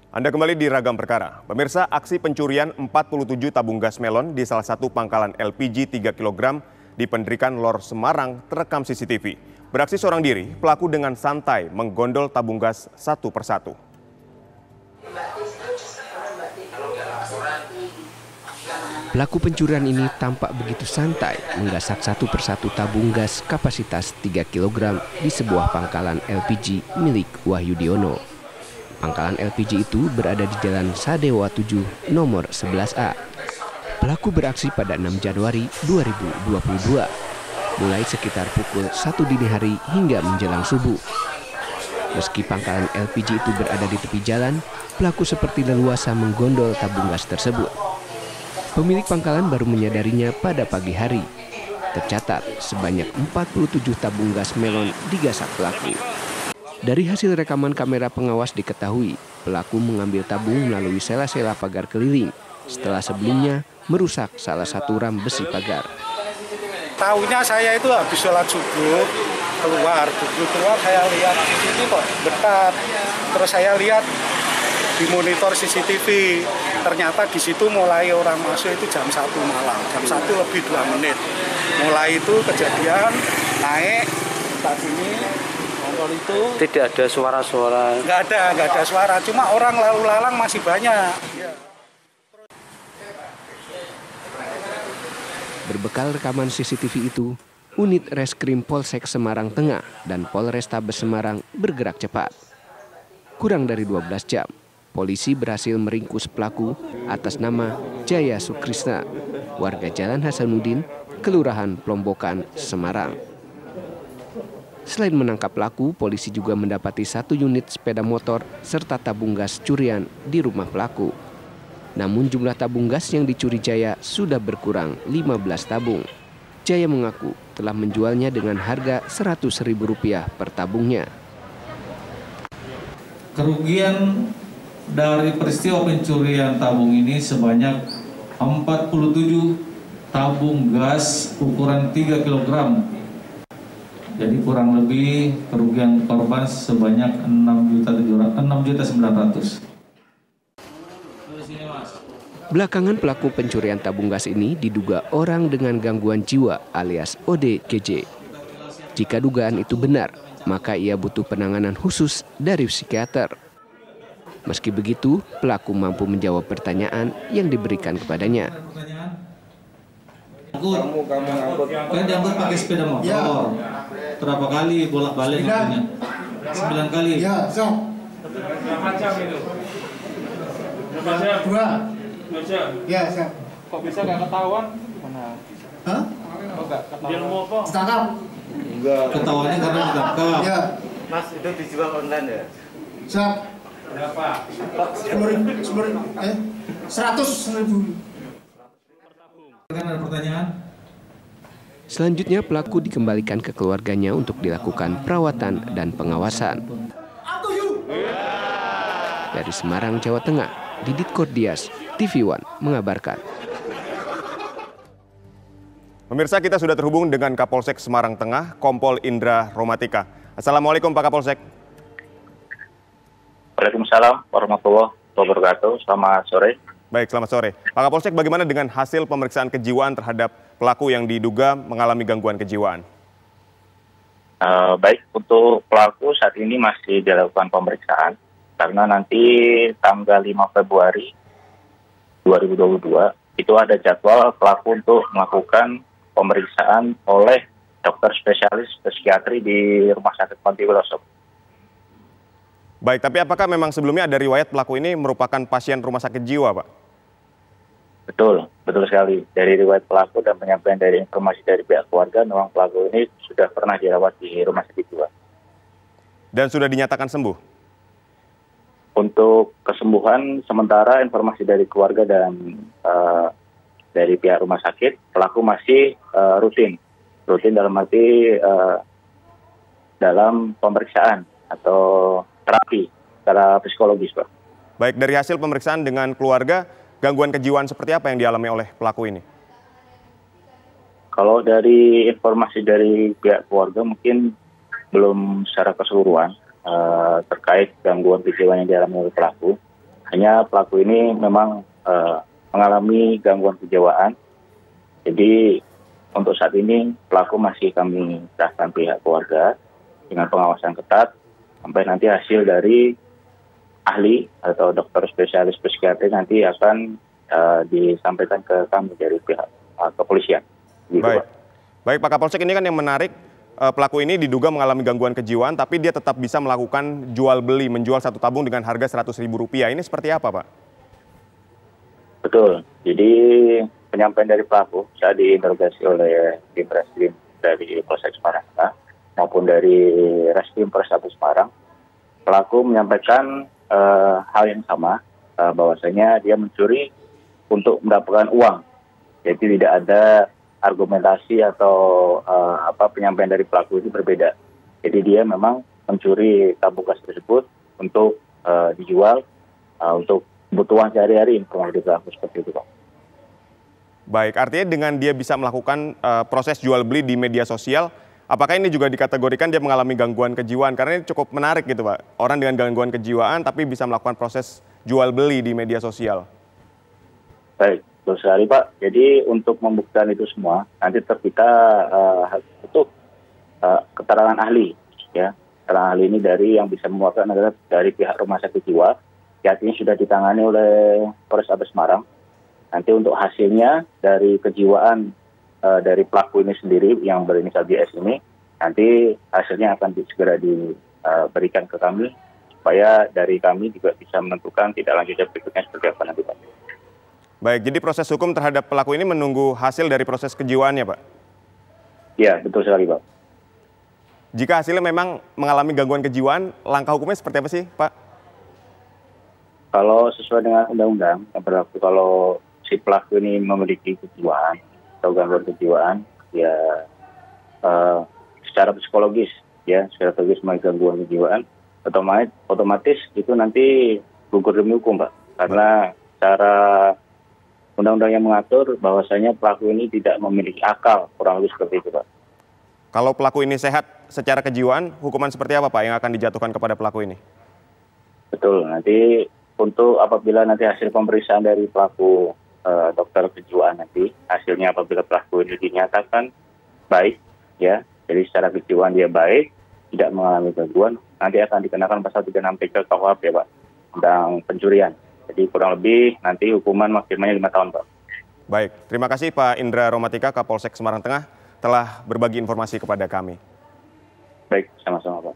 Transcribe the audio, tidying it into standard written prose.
Anda kembali di Ragam Perkara. Pemirsa, aksi pencurian 47 tabung gas melon di salah satu pangkalan LPG 3 kg di Penderikan Lor Semarang terekam CCTV. Beraksi seorang diri, pelaku dengan santai menggondol tabung gas satu persatu. Pelaku pencurian ini tampak begitu santai menggasak satu persatu tabung gas kapasitas 3 kg di sebuah pangkalan LPG milik Wahyudiono. Pangkalan LPG itu berada di Jalan Sadewa 7 nomor 11A. Pelaku beraksi pada 6 Januari 2022, mulai sekitar pukul 1 dini hari hingga menjelang subuh. Meski pangkalan LPG itu berada di tepi jalan, pelaku seperti leluasa menggondol tabung gas tersebut. Pemilik pangkalan baru menyadarinya pada pagi hari. Tercatat sebanyak 47 tabung gas melon digasak pelaku. Dari hasil rekaman kamera pengawas diketahui, pelaku mengambil tabung melalui sela-sela pagar keliling setelah sebelumnya merusak salah satu ram besi pagar. Tahunya saya itu habis sholat subuh keluar saya lihat ini kok dekat. Terus saya lihat di monitor CCTV, ternyata di situ mulai orang masuk itu jam 1 malam, jam 1 lebih 2 menit. Mulai itu kejadian naik saat ini. Itu tidak ada suara-suara. Nggak ada suara, cuma orang lalu lalang masih banyak. Berbekal rekaman CCTV itu, unit Reskrim Polsek Semarang Tengah dan Polrestabes Semarang bergerak cepat. Kurang dari 12 jam, polisi berhasil meringkus pelaku atas nama Jaya Sukrisna, warga Jalan Hasanuddin, Kelurahan Plombokan, Semarang. Selain menangkap pelaku, polisi juga mendapati 1 unit sepeda motor serta tabung gas curian di rumah pelaku. Namun jumlah tabung gas yang dicuri Jaya sudah berkurang 15 tabung. Jaya mengaku telah menjualnya dengan harga Rp100.000 per tabungnya. Kerugian dari peristiwa pencurian tabung ini sebanyak 47 tabung gas ukuran 3 kg. Jadi kurang lebih kerugian korban sebanyak 6.900.000. Belakangan pelaku pencurian tabung gas ini diduga orang dengan gangguan jiwa alias ODGJ. Jika dugaan itu benar, maka ia butuh penanganan khusus dari psikiater. Meski begitu, pelaku mampu menjawab pertanyaan yang diberikan kepadanya. Kamu angkut. Kan diangkut pakai sepeda motor. Ya. Berapa kali bolak-balik angkutnya? 9 kali. Ya, so. Berapa jam itu? Berapa jam? 2 jam. Ya, so. Kok bisa nggak ketahuan? Gimana? Hah? Kok nggak ketahuan? Ilmu apa? Ditangkap. Enggak. Ketahuannya karena ditangkap. Ya. Mas, itu dijual online ya? Siap. Berapa? 100.000. Kan ada pertanyaan? Selanjutnya pelaku dikembalikan ke keluarganya untuk dilakukan perawatan dan pengawasan. Dari Semarang, Jawa Tengah, Didit Kordias, TV One mengabarkan. Pemirsa, kita sudah terhubung dengan Kapolsek Semarang Tengah, Kompol Indra Romatika. Assalamualaikum Pak Kapolsek. Waalaikumsalam warahmatullahi wabarakatuh. Selamat sore. Baik, selamat sore. Pak Kapolsek, bagaimana dengan hasil pemeriksaan kejiwaan terhadap pelaku yang diduga mengalami gangguan kejiwaan? Baik, untuk pelaku saat ini masih dilakukan pemeriksaan. Karena nanti tanggal 5 Februari 2022, itu ada jadwal pelaku untuk melakukan pemeriksaan oleh dokter spesialis psikiatri di Rumah Sakit Panti Wilosok. Baik, tapi apakah memang sebelumnya ada riwayat pelaku ini merupakan pasien rumah sakit jiwa, Pak? Betul sekali. Dari riwayat pelaku dan penyampaian dari informasi dari pihak keluarga, memang pelaku ini sudah pernah dirawat di rumah sakit jiwa. Dan sudah dinyatakan sembuh? Untuk kesembuhan, sementara informasi dari keluarga dan dari pihak rumah sakit, pelaku masih rutin dalam arti dalam pemeriksaan atau terapi secara psikologis, Pak. Baik, dari hasil pemeriksaan dengan keluarga, gangguan kejiwaan seperti apa yang dialami oleh pelaku ini? Kalau dari informasi dari pihak keluarga mungkin belum secara keseluruhan terkait gangguan kejiwaan yang dialami oleh pelaku. Hanya pelaku ini memang mengalami gangguan kejiwaan. Jadi untuk saat ini pelaku masih kami serahkan pihak keluarga dengan pengawasan ketat sampai nanti hasil dari ahli atau dokter spesialis psikiatri nanti akan disampaikan ke kami dari pihak kepolisian. Gitu, Baik. Pak. Baik Pak Kapolsek, ini kan yang menarik, pelaku ini diduga mengalami gangguan kejiwaan tapi dia tetap bisa melakukan jual beli, menjual satu tabung dengan harga Rp100.000. Ini seperti apa Pak? Betul. Jadi penyampaian dari pelaku saat diinterogasi oleh tim Reskrim dari Polsek Semarang maupun dari Reskrim Polrestabes Semarang, pelaku menyampaikan hal yang sama, bahwasanya dia mencuri untuk mendapatkan uang. Jadi tidak ada argumentasi atau penyampaian dari pelaku itu berbeda. Jadi dia memang mencuri tabung gas tersebut untuk dijual untuk kebutuhan sehari-hari, kurang lebih pelaku seperti itu, Pak. Baik, artinya dengan dia bisa melakukan proses jual beli di media sosial, apakah ini juga dikategorikan dia mengalami gangguan kejiwaan? Karena ini cukup menarik gitu Pak, orang dengan gangguan kejiwaan tapi bisa melakukan proses jual beli di media sosial. Baik, betul sekali Pak. Jadi untuk membuktikan itu semua, nanti kita butuh keterangan ahli, ya. Keterangan ahli ini dari yang bisa memuatkan adalah dari pihak rumah sakit jiwa, yang ini sudah ditangani oleh Polrestabes Semarang. Nanti untuk hasilnya dari kejiwaan dari pelaku ini sendiri yang berinisial JS ini, nanti hasilnya akan segera diberikan ke kami, supaya dari kami juga bisa menentukan tidak lanjutnya berikutnya seperti apa nanti Pak. Baik, jadi proses hukum terhadap pelaku ini menunggu hasil dari proses kejiwaannya Pak? Iya, betul sekali Pak. Jika hasilnya memang mengalami gangguan kejiwaan, langkah hukumnya seperti apa sih Pak? Kalau sesuai dengan undang-undang yang berlaku, kalau si pelaku ini memiliki kejiwaan atau gangguan kejiwaan, ya secara psikologis, ya secara psikologis memiliki gangguan kejiwaan, otomatis itu nanti gugur demi hukum, Pak. Karena cara undang-undang yang mengatur bahwasanya pelaku ini tidak memiliki akal, kurang lebih seperti itu, Pak. Kalau pelaku ini sehat secara kejiwaan, hukuman seperti apa Pak yang akan dijatuhkan kepada pelaku ini? Betul, nanti untuk apabila nanti hasil pemeriksaan dari pelaku dokter kejiwaan nanti, hasilnya apabila pelaku ini dinyatakan baik, ya, jadi secara kejiwaan dia baik, tidak mengalami gangguan, nanti akan dikenakan pasal 36 KUHP, Pak, tentang pencurian. Jadi kurang lebih nanti hukuman maksimalnya 5 tahun, Pak. Baik, terima kasih Pak Indra Romatika, Kapolsek Semarang Tengah, telah berbagi informasi kepada kami. Baik, sama-sama, Pak.